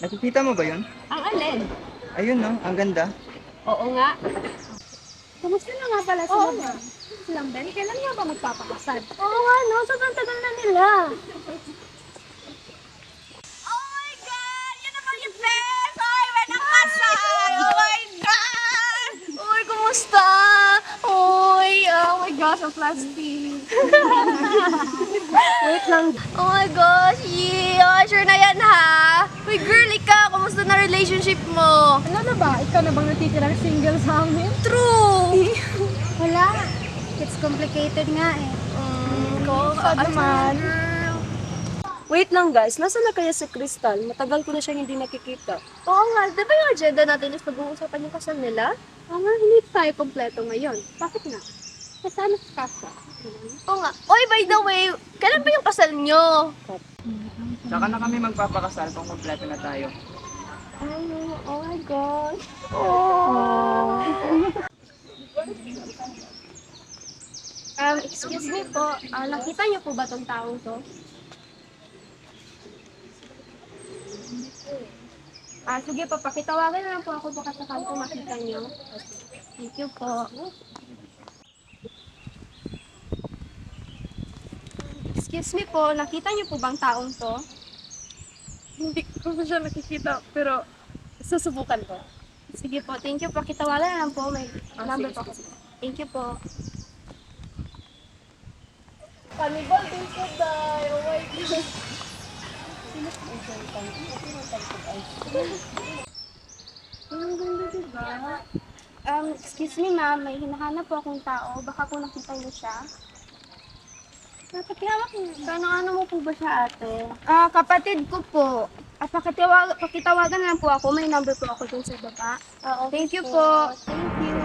Nakikita mo ba yun? Ang alin? Ayun no, ang ganda. Oo nga. Kumusta na nga pala sila? Oo nga. Silang Ben, kailan nga ba magpapakasal? Oo nga, no? Sobrang tagal na nila. Oh my God! Yun naman yung best! Oy, may nakasal! Oh my God! Uy, kumusta? Uy, oh my gosh, ang plastic. Wait lang. Oh my gosh! Yeah! Sure na yan ha! Uy, girl, ikaw! Kumusta na relationship mo? Ano na ba? Ikaw na bang natitirang single sa amin? True! Wala. It's complicated nga eh. Sad naman. girl. Wait lang guys, nasaan na kaya si Crystal? Matagal ko na siya hindi nakikita. Oo nga, di ba yung agenda natin is pag-uusapan yung kasal nila? Nga, hindi tayo kompleto ngayon. Bakit nga? Kasama si Kasa. Oo nga. Oy, by the way, kailan ba yung kasal nyo? Saka na kami magpapakasal kung kompleto na tayo. Oh my gosh. Excuse me po, nakita niyo po ba tong taong to? Sige po, pakitawagan na lang po ako baka sakali po makita niyo. Thank you po. Excuse me po, nakita niyo po bang taong to? Hindi ko siya nakikita, pero susubukan ko. Sige po, thank you. Pakitawagan na lang po. May number po ako. Thank you po. Cannibal din ko dahil. Oh my God. Ang ganda, diba? Excuse me ma'am, may hinahanap po akong tao. Baka po nakita niyo siya. Napakilala ko. Ano mo po ba siya ate? Kapatid ko po. Pakitawagan na lang po ako. May number po ako dun sa baba. Thank you po. Thank you.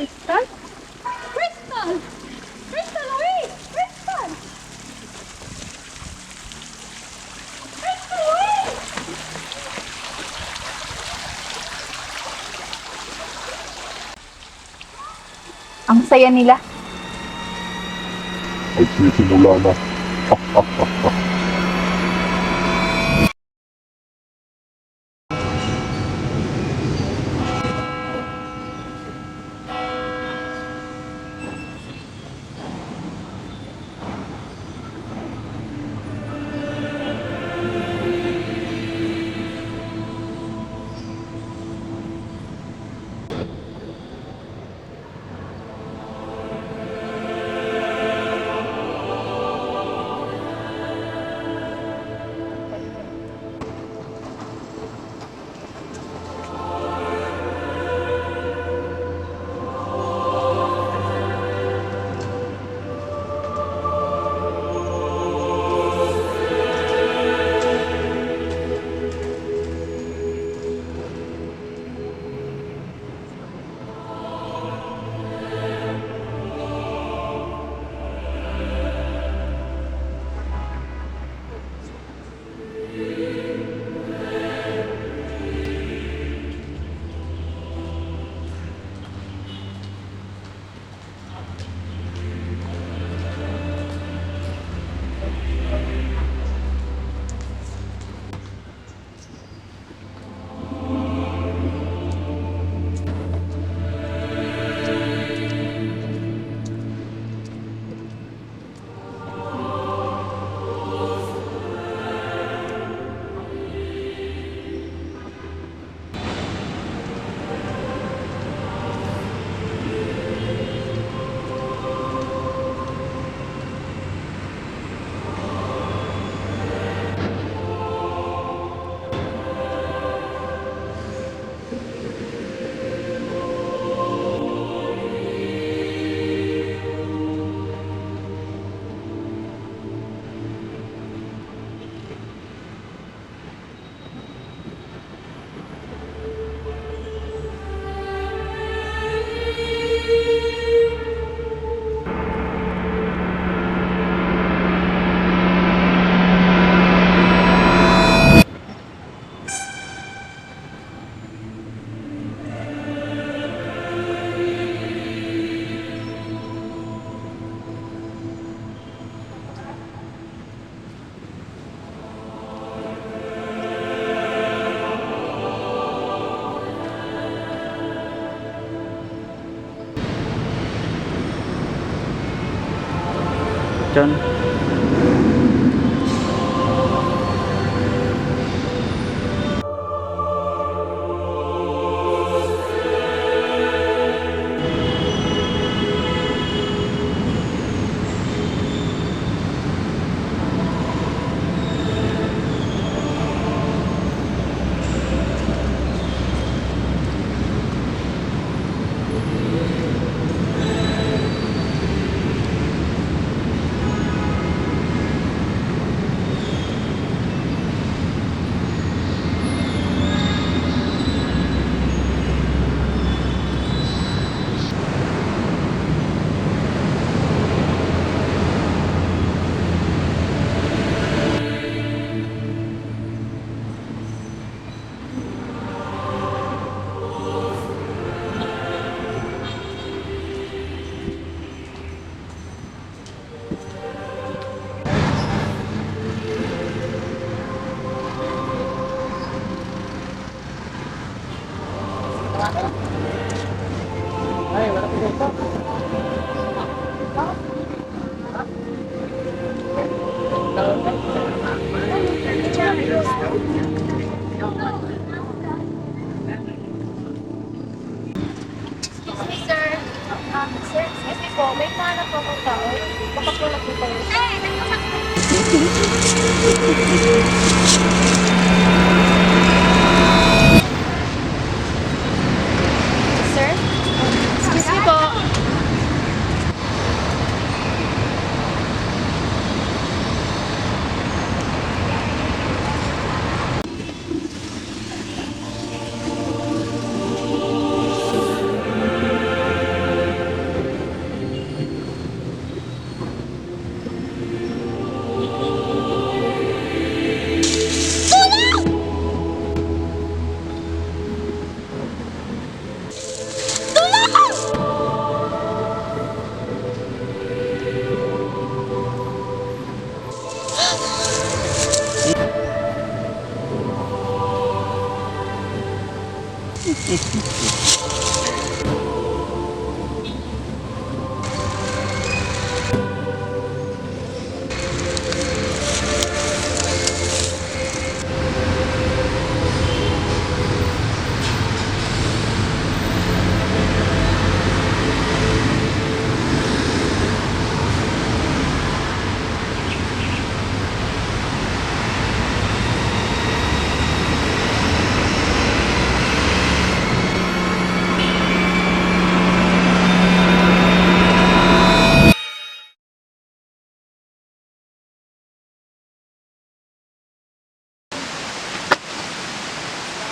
Crystal? Crystal! Crystal, wait! Crystal! Crystal, wait! Ang saya nila. Ay sisimula na. John. Excuse me, sir. Sir, excuse me po. May pahanap po akong tao. Baka po nakita yun. Sir? Excuse me po.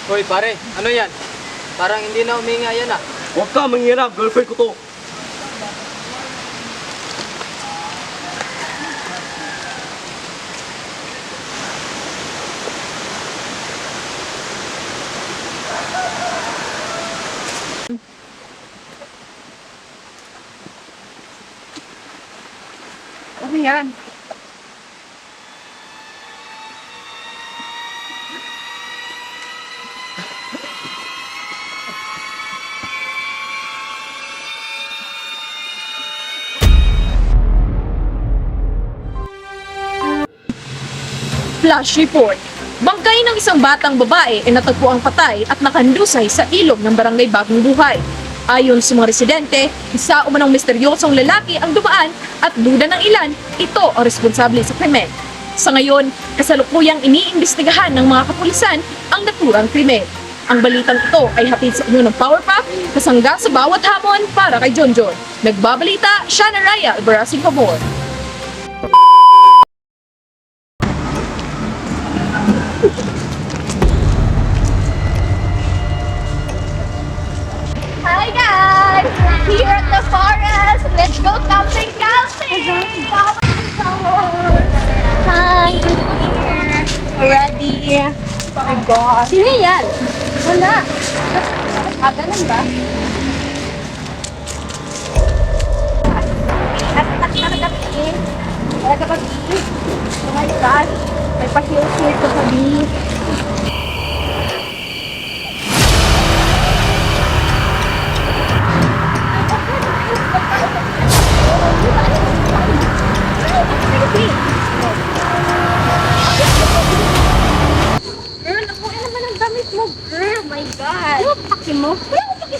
Hoy pare, ano yan? Parang hindi na uminga yan ah. Huwag ka manghirap, girlfriend ko to. Ano yan? Flash report. Bangkay ng isang batang babae ay natagpuang patay at nakahandusay sa ilog ng barangay Bagong Buhay. Ayon sa mga residente, isa umanong misteryosong lalaki ang dumaan at duda ng ilan, ito ang responsable sa krimen. Sa ngayon, kasalukuyang iniimbestigahan ng mga kapulisan ang naturang krimen. Ang balitang ito ay hatid sa inyo ng Powerpuff, kasangga sa bawat hamon para kay Jonjon. Nagbabalita, Shana Raya, Ibarasing Pabor. Hi guys! Here at the forest! Let's go camping! Hi! Here! Already! Oh my God! Sino yan? Wala! Ganun ba? Talaga ba? Oh my God! May pa-heal-heal ko kami.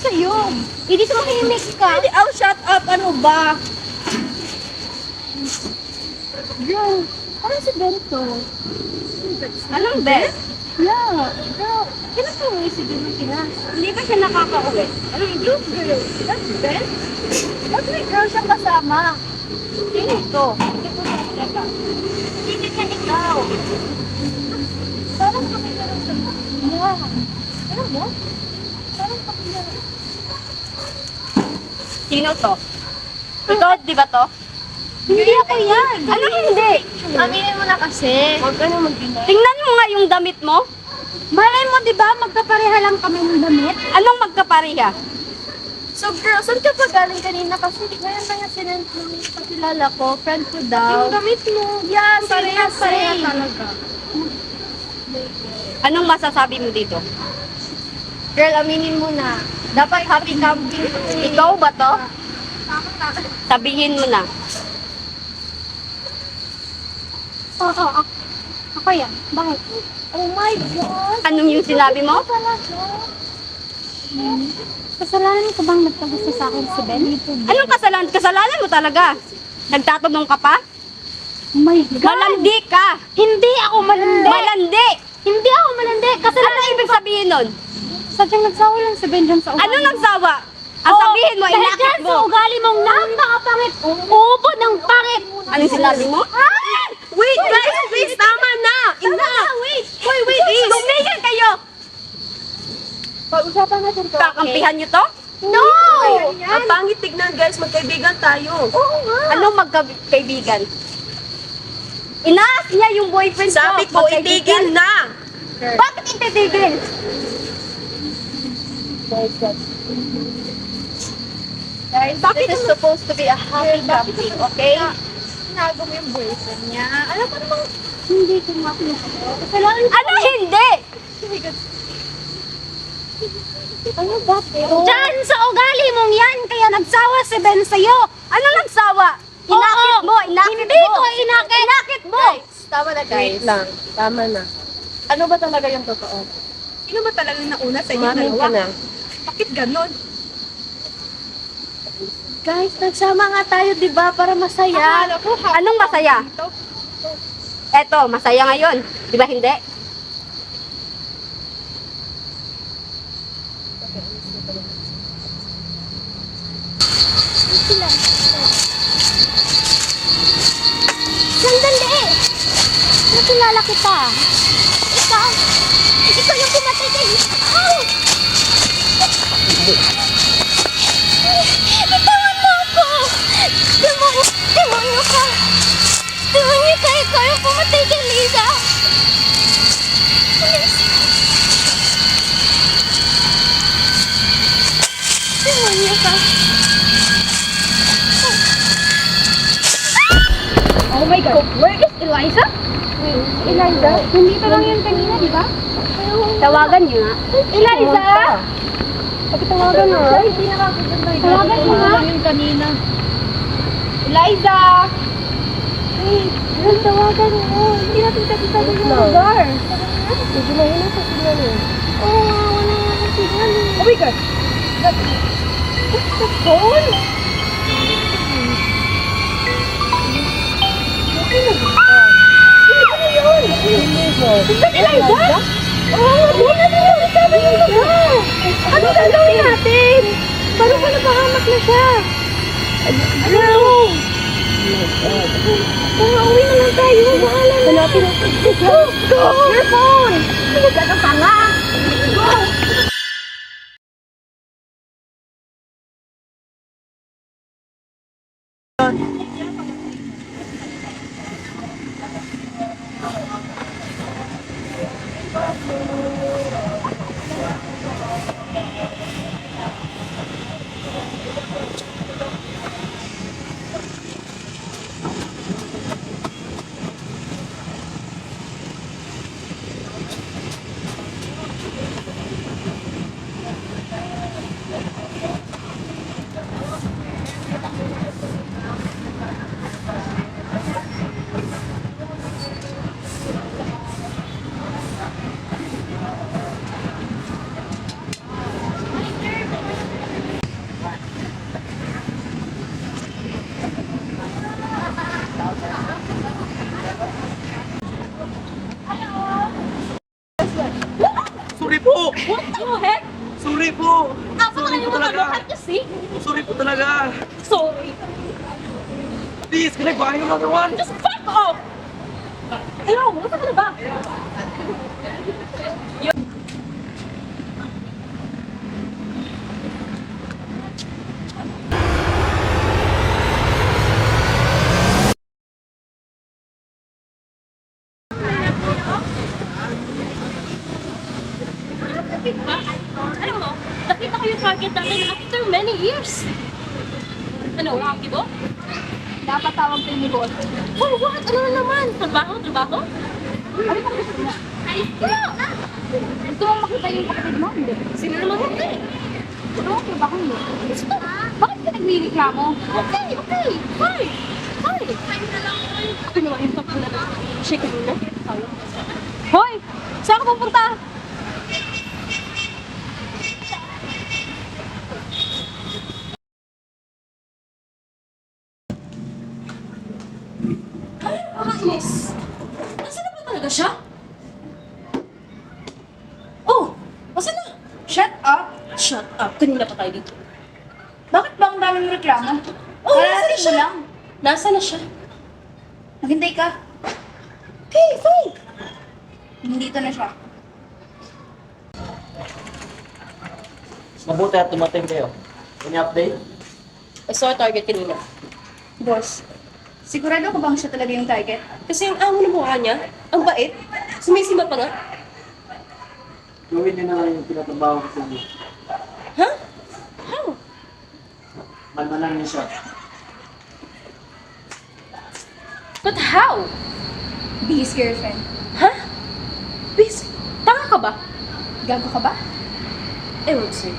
sa'yo. Hindi tumahimik ka. Hindi, shut up. Ano ba? Girl, parang si Bento. Anong Bet? Yeah. Girl, kailan pa uwi si Bento Pinas? Hindi ba siya nakaka-uwi? Anong group girl? That's Ben? Ba't may girl siyang kasama? Sino ito? Hindi ko nakikita. Hindi ka ikaw. Parang pakilaro sa yeah. Ano mo? Parang pakilaro. Sino to? Ikaw, di ba to? Hindi ako yan. Ano hindi? Aminin mo na kasi. Huwag ka na mag-deny. Tingnan mo nga yung damit mo. Malay mo, di ba? Magkapareha lang kami ng damit. Anong magkapareha? So girl, saan ka pa galing kanina? Kasi ngayon na nga sinend mo yung pakilala ko. Friend ko daw. Yung damit mo. Yeah, pareha talaga. Anong masasabi mo dito? Girl, aminin mo na. Dapat happy camping. Ikaw ba to? Sabihin mo na. Oo, ako yan. Bakit? Oh my God! Anong yung sinabi mo? Kasalanan ko bang nagpagusto sa akin si Ben? Anong kasalanan? Kasalanan mo talaga. Nagtatanong ka pa? Oh my God! Malandi ka! Hindi ako malandi! Malandi! Hindi ako malandi! Kasalanan ano ibig sabihin nun? Sadyang nagsawa lang si Ben dyan sa ugali. Anong nagsawa? Ang sabihin mo, inakit mo. Sa ugali mong napakapangit. Ubo ng pangit. Anong sinabi mo? Wait, guys! Please, tama na! Wait! Wait! Tumigil kayo! Pag-usapan natin to. Kakampihan niyo to? No! Ang pangit tignan guys, magkaibigan tayo. Oo nga. Anong magkaibigan? Inaas niya yung boyfriend Sabi ko, itigil na! Bakit ititigil? Guys, this is supposed to be a happy camping, okay? Tinago mo yung boyfriend niya. Alam mo namang hindi ko nga kasalanan ko. Ano hindi? Ano ba? Diyan sa ugali mong yan, kaya nagsawa si Ben sa'yo. Ano nagsawa? Inakit mo, inakit Hindi mo. ko inakit. Inakit mo. Tama na guys. Wait lang. Tama na. Ano ba talaga yung totoo? Sino ba talagang nauna sa inyo Umamin dalawa? ka na. Bakit ganon? Guys, nagsama nga tayo, di ba? Para masaya. Akala ko, happy Anong masaya? dito. Eto, masaya ngayon. Di ba hindi? Sandali! Nakilala kita. Ikaw yung pumatay kay... Ow! Bitawan mo ako! Demonyo ka! Demonyo ka! Ikaw yung pumatay kay Liza! Demonyo ka! Oh my God. Where is Eliza? Eliza? Nandito lang yun kanina, di ba? Tawagan niyo nga. Eliza! Pakitawagan na. Tawagan mo nga. Yun kanina. Eliza! Wait, tawagan mo. Hindi natin sabi yung lugar. Sige na, yun ang signal eh. Oo, wala nga ang signal eh. Oh my God. What's the phone? Ano yun? Is that Eliza? Oo, wala na yun. Sabi yung lugar. Ano gagawin natin? Paano pa napahamak na siya? Ano? Uwi na lang tayo. Bahala na. Hanapin natin. Go! Your phone! Talaga ka pa nga. Go! talaga. Sorry. Please, can I buy you another one? Just fuck off! Hello, ano ka na ba? Alam mo, nakita ko yung target natin after many years. Ano, lucky mo? Dapat tawag kayo ni boss. For what? Ano na naman? Trabaho? Trabaho? Ano ba gusto mo? Gusto mo makita yung kapatid mo? Hindi. Sino naman hindi? Gusto mo trabaho mo? Gusto. Bakit ka nagre-reklamo? Okay, okay. Fine. Fine. Ako naman yung tapos na shake mo. Hoy! Saan ka pupunta? Nakakainis. Nasaan na ba talaga siya? Oh! Nasaan na? Shut up! Shut up. Kanina pa tayo dito. Bakit ba ang dami mong reklamo? Oh, nasaan na Kararating mo siya? lang. Nasaan na siya? Maghintay ka. Okay, fine. Nandito na siya. Mabuti at tumating kayo. Any update? I saw a target kanina. Boss, sigurado ko bang siya talaga yung target? Kasi yung amo ng mukha niya, ang bait, sumisima pa nga. Gawin niyo na lang yung pinatrabaho ko sa inyo. Huh? How? Malmalan niyo siya. But how? Be his girlfriend. Huh? Bis, tanga ka ba? Gago ka ba? Ewan ko sa'yo.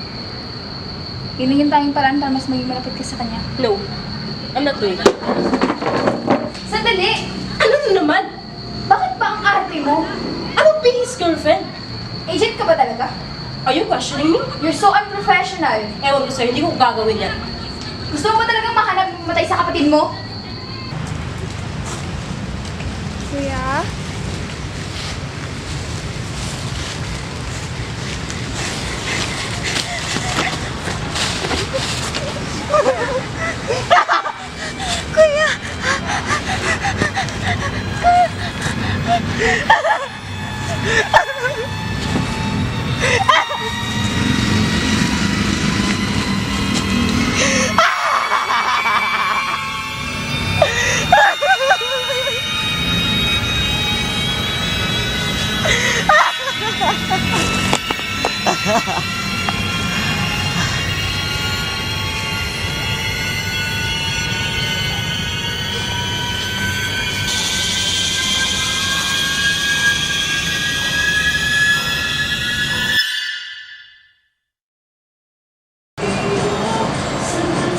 Yun yung tayong paraan para mas maging malapit ka sa kanya. No. I'm not doing that. Sandali! Ano na naman? Bakit ba ang arte mo? Ano be his girlfriend? Agent ka ba talaga? Are you questioning me? You're so unprofessional. Ewan ko sa'yo, hindi ko gagawin yan. Gusto mo ba talagang mahanap matay sa kapatid mo? Kuya?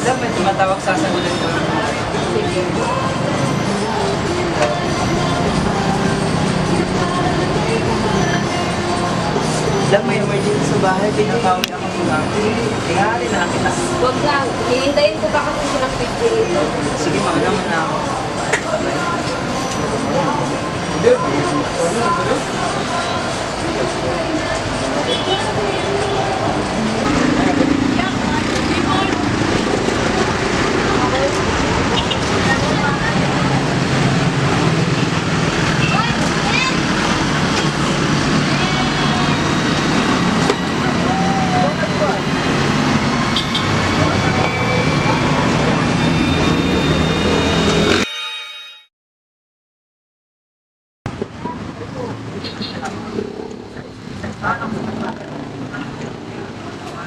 Alam, may tumatawag sa sagutin ko. Alam, may emergency sa bahay. Pinatawag ako muna. Tingali na kita. Huwag lang. Hihintayin ko pa kasi siya ng 58. Sige, mga naman na ako.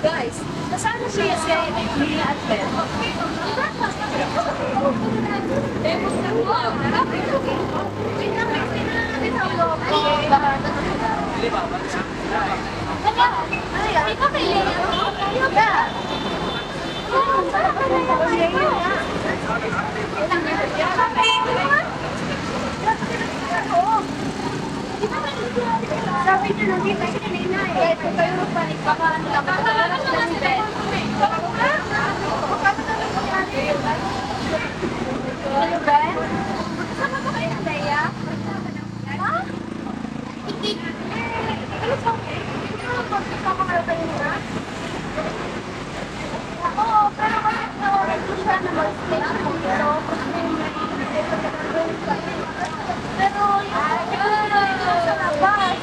Guys, nasaan na siya si Mia at Ben? Sabi niyo nung kita siya kanina eh. Kahit kung kayo magpanik, baka ano lang. Baka ano lang si Ben. Ano Ben? Sama ba kayo ng Daya? Ha? Hindi. Ano ba? Hindi naman po. Sama kayo kanina? Oo, pero kasi sana mag-stay ako dito. Pero yung sa labas,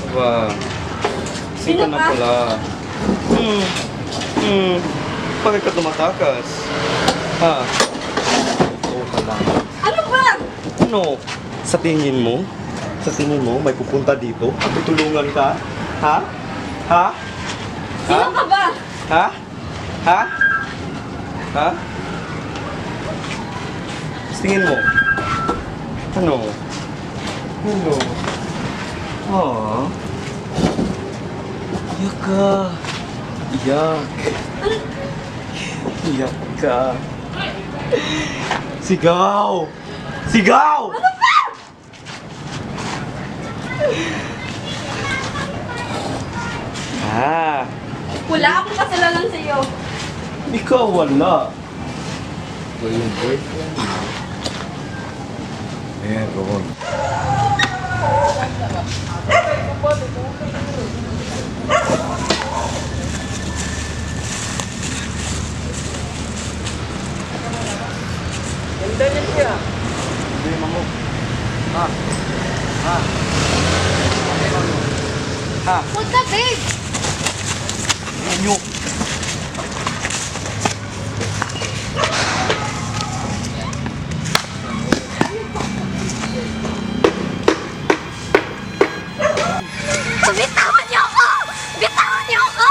Aba, sino na pala? Bakit ka tumatakas? Ha? Oo ka lang. ano ba? Ano? Sa tingin mo? Sa tingin mo, may pupunta dito? At tutulungan ka? Ha? Ha? Sino ka ba? Ha? Ha? Ha? Sa tingin mo? Ano? Ano? Aww. Iyak ka. Iyak. Iyak ka. Sigaw! Sigaw! Ano ba? Ah, Wala akong kasalanan sa iyo. ikaw wala. Ito yung boyfriend mo. Meron. Ganda niya siya. Hindi mo. Huwag ka, babe. Ano? Bitawan niyo ako! Bitawan niyo ako!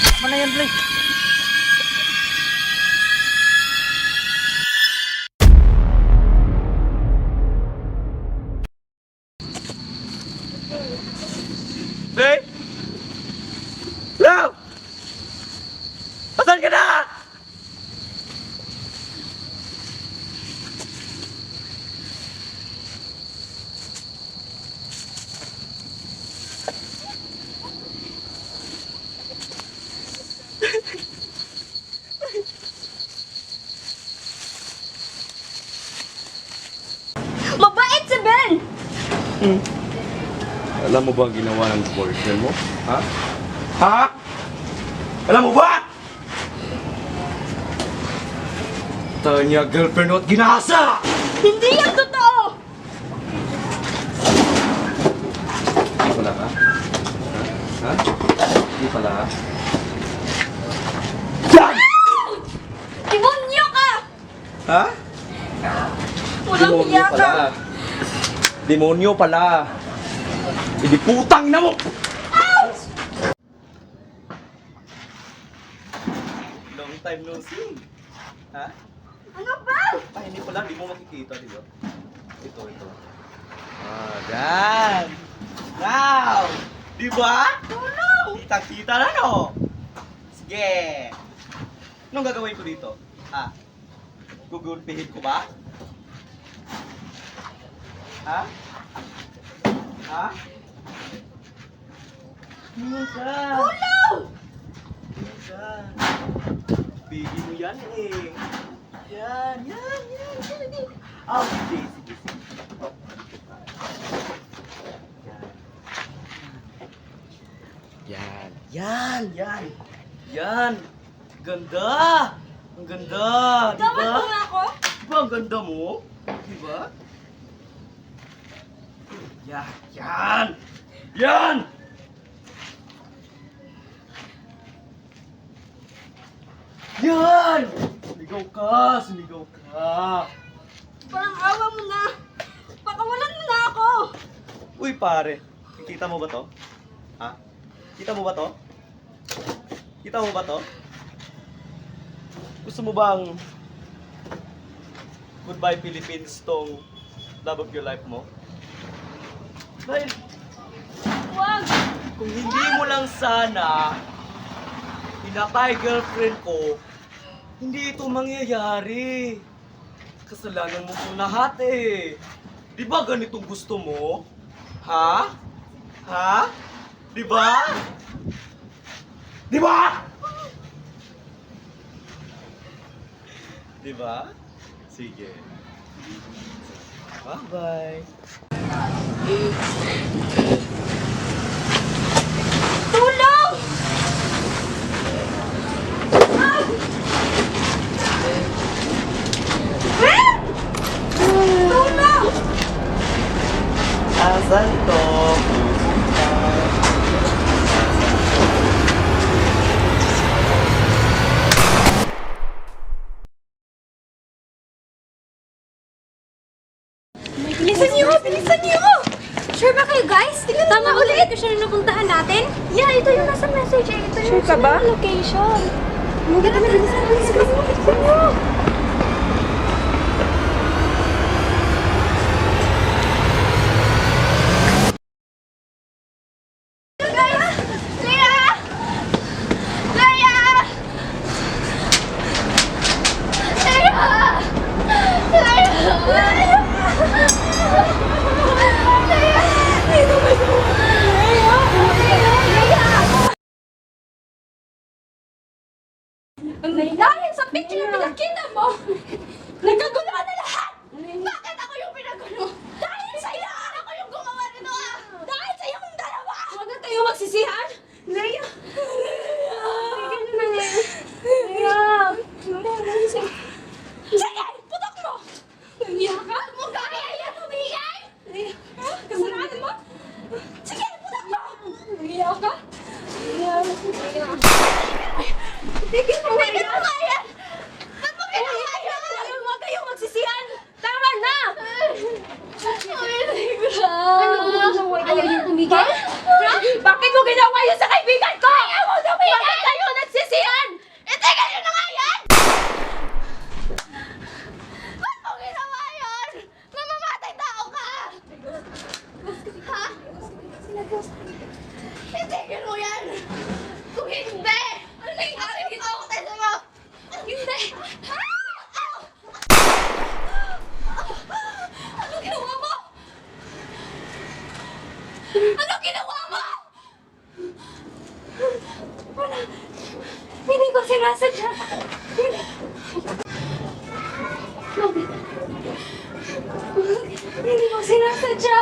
Tama na yan, Blake. Hey! Love! Asan ka na? Mabait si Ben! Alam mo ba ang ginawa ng boyfriend mo? Ha? Ha? Alam mo ba? Tanya girlfriend mo at ginasa! Hindi yan totoo! Hindi pala ha? Ha? Hindi pala ha? Yan! Demonyo ka! Ha? Walang Demonyo hiya ka! pala. Demonyo pala. Hindi putang na mo! Long time no see. Ha? Ano ba? Ay, hindi pala. Hindi mo makikita, di ba? Ito. Ah, yan! Now! Di ba? Kita-kita na, no? Sige! Anong gagawin ko dito? Ha? Gugulpihin ko ba? Ha? Ha? Minsan! Tulong! Minsan! Baby mo yan eh! Yan! Oh, sige. Yan! Ganda! Ang ganda! Di Tawad ba? mo nga ako? Di ba ang ganda mo? Di ba? Yan! Yan! Yan! Yan! Sumigaw ka! Sumigaw ka! Parang awa mo na. Pakawalan mo na ako. Uy pare, kita mo ba to? Ha? Kita mo ba to? Kita mo ba to? Gusto mo bang Goodbye Philippines tong love of your life mo? Dahil Huwag. kung hindi mo lang sana pinakay girlfriend ko, hindi ito mangyayari. Kasalanan mo itong lahat eh. Di ba ganitong gusto mo? Ha? Ha? Di ba? Di ba? Di ba? Sige. Bye-bye. Tulong! Tulong! Asan to? Bilisan niyo! Bilisan niyo! Sure ba kayo guys? Tama ulit. Ito siya na napuntahan natin? Yeah, ito yung nasa message eh. Ito yung Sure ka ba? location. Bilisan niyo! Bilisan niyo! Dahil sa picture na pinakita mo, nagkagulo na lahat! Bakit ako yung pinagulo? Dahil sa iyo! Ako yung gumawa nito ah! Dahil sa iyong dalawa! Huwag na tayo magsisihan! Leia! Sige! Putok mo! Nangiyak ka? Huwag mo kaya tumigay! Kasalanan mo? Sige! Putok mo! Nangiyak ka? Tigil mo nga yan! Ba't mo ginawa yan? Huwag kayong magsisihan! Tama na! Ayaw yung tumigil? Bakit mo ginawa yun sa kaibigan ko? Ayaw mo tumigil! Bakit kayo nagsisihan? Itigil nyo na nga yan! Ba't mo ginawa yun? Mamamatay tao ka! Ha? Itigil mo yan! Kung hindi! Ano ginawa ko tayo sa'yo? Hindi! Ano ginawa mo? Ano ginawa mo? Wala. Hindi ko sinasadya. Hindi ko sinasadya.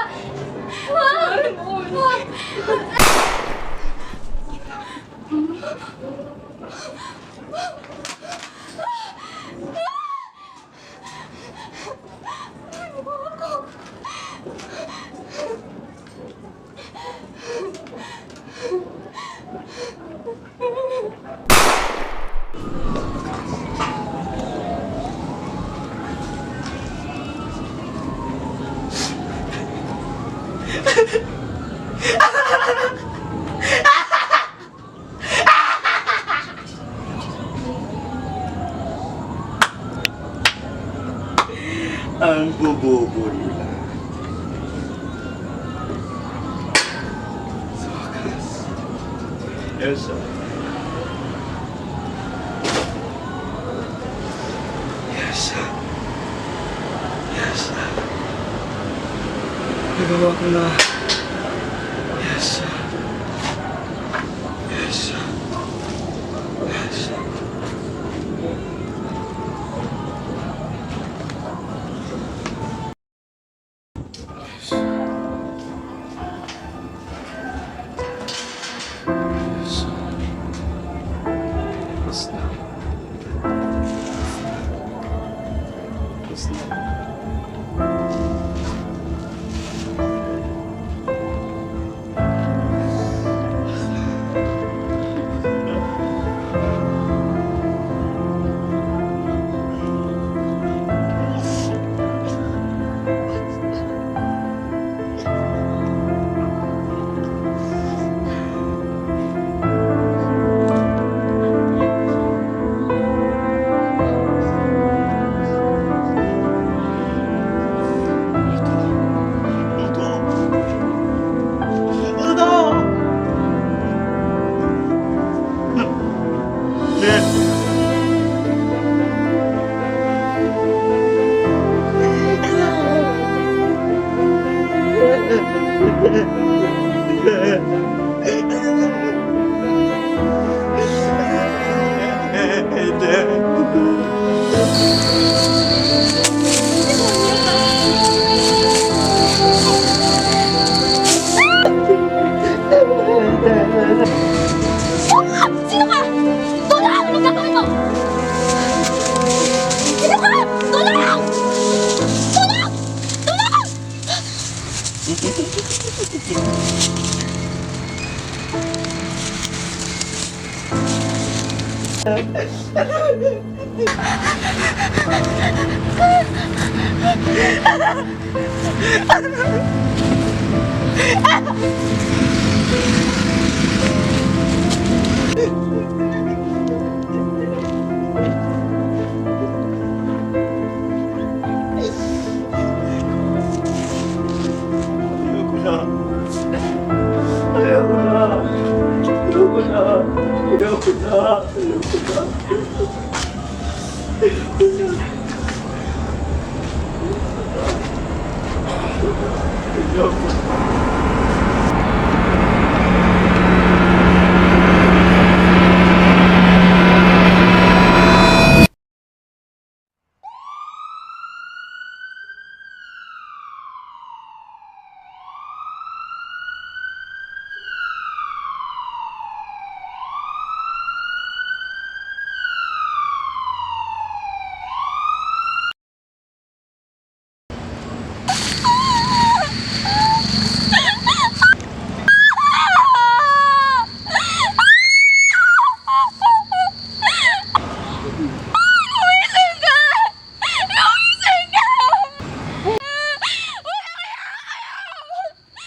Ang bobobo nila. Sa wakas. Elsa. Elsa. Elsa. Nagawa ko na. Elsa. Elsa. Elsa. Tapos na. Sino ka?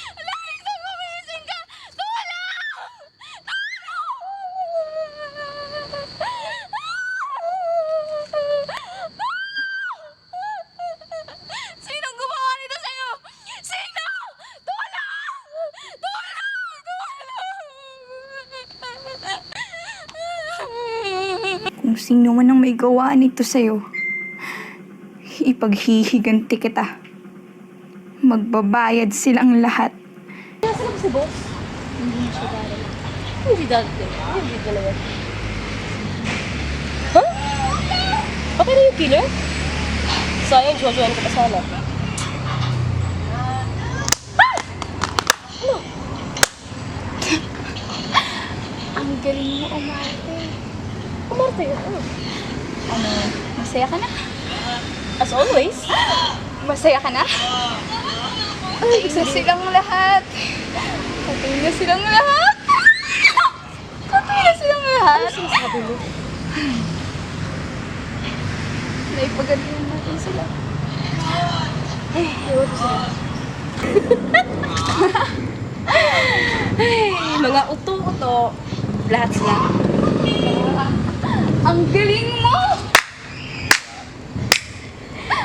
Tulong! Anong gagawin mo? Sino ka? Tulong! Tulong! Tulong! Sino gumawa nito sa'yo? Sino? Tulong! Tulong! Tulong! Kung sino man ang may gawa nito sa'yo, ipaghihiganti kita. Magbabayad silang lahat. Hindi dati. Hindi dalawa. Huh? Okay na yung killer? Sayang, jojoan ko pa sana. Ano? Ang galing mo umarte. Umarte yun. Ano, masaya ka na? As always. Masaya ka na? Patay na silang lahat. Patay na silang lahat. Patay na silang lahat. Ano sinasabi mo? Naipagaling natin sila. Ay, ewan ko sila. Ay, mga uto-uto. Lahat sila. Ang galing mo!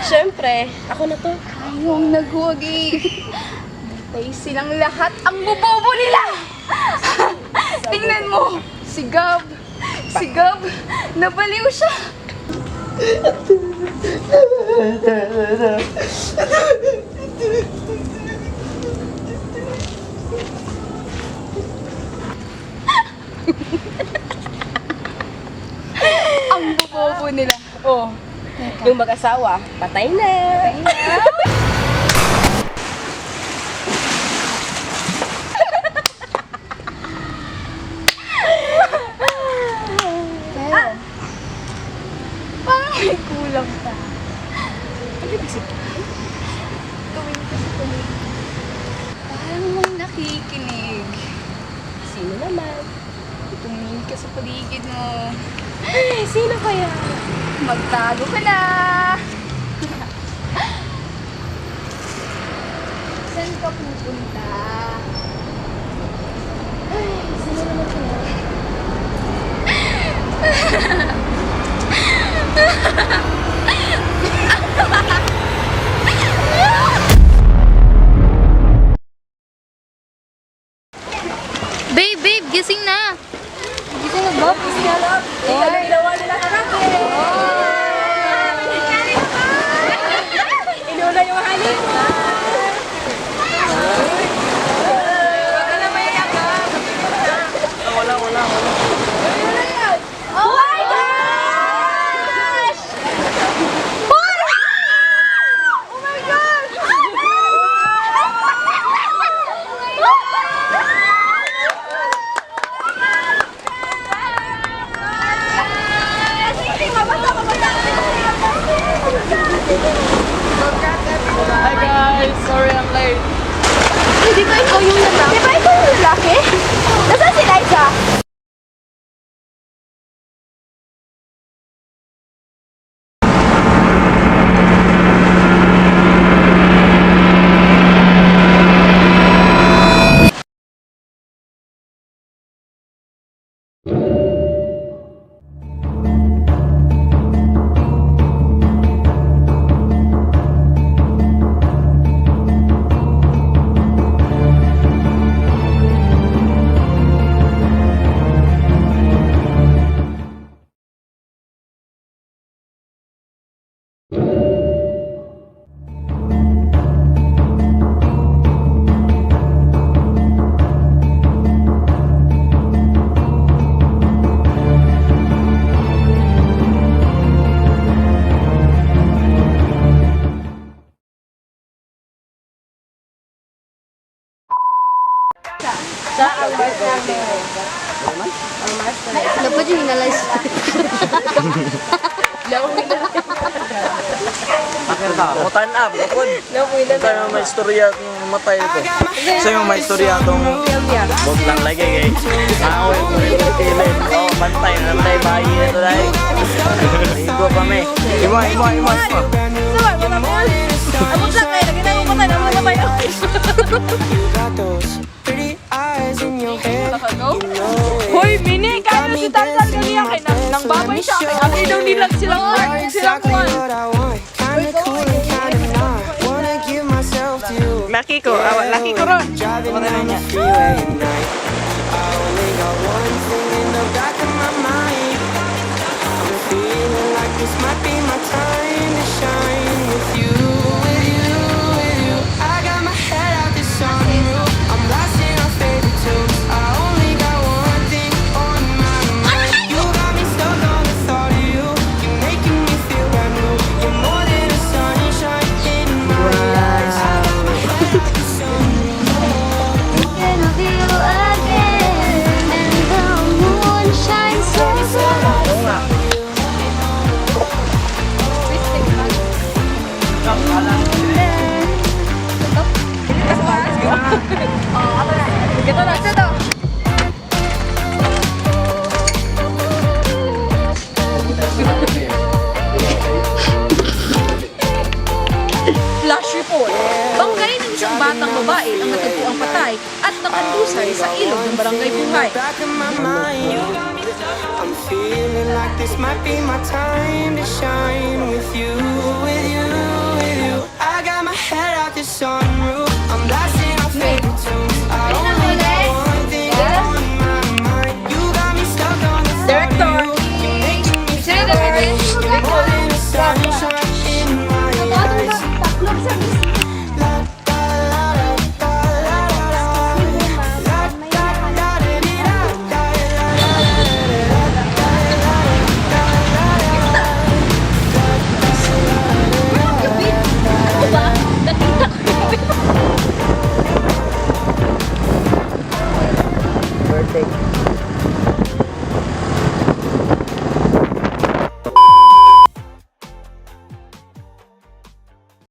Siyempre, ako na to. Ayong nagwagi. Patay silang lahat. Ang bobobo nila! Tingnan mo! Si Gab! Si Gab! Nabaliw siya! Ang bobobo nila. Oh, yung mag-asawa, patay na. Pero, parang may kulang pa. Ano ibig sabihin? Gawin ko sa paligid. Parang mong nakikinig. Sino naman? Tumingin ka sa paligid mo. Ay, sino kaya? Magtago ka na! Saan ka pupunta? Ay, sino naman kaya? Babe, gising na! Gising na ba? Gising na lang. Hi guys! Sorry I'm late. Hindi ba ikaw yung lalaki? Di ba ikaw yung lalaki? Nasaan si Liza? Dapat yung hinalize. Mutan up, kapod. Mutan na may istorya ng matay ko. Sa yung may istorya itong bot lang lagi kay. Ako yung kilin. Oo, bantay na tayo bayi na ito dahil. Igo pa may. Ima. Abot lang kayo, lagi na yung patay, naman na kayo. Hoy, Mini, kaya na si Tantal kanina kay nang babay siya kay abay daw nilang silang work, silang kuwan. Laki ko, laki ko ron. Ano na niya? Ito na, ito. Flash report. Bangkay ng isang batang babae ang natagpuang patay at nakandusay sa ilog ng barangay Buhay. I'm feeling like this might be my time to shine with you. I got my head out the sun.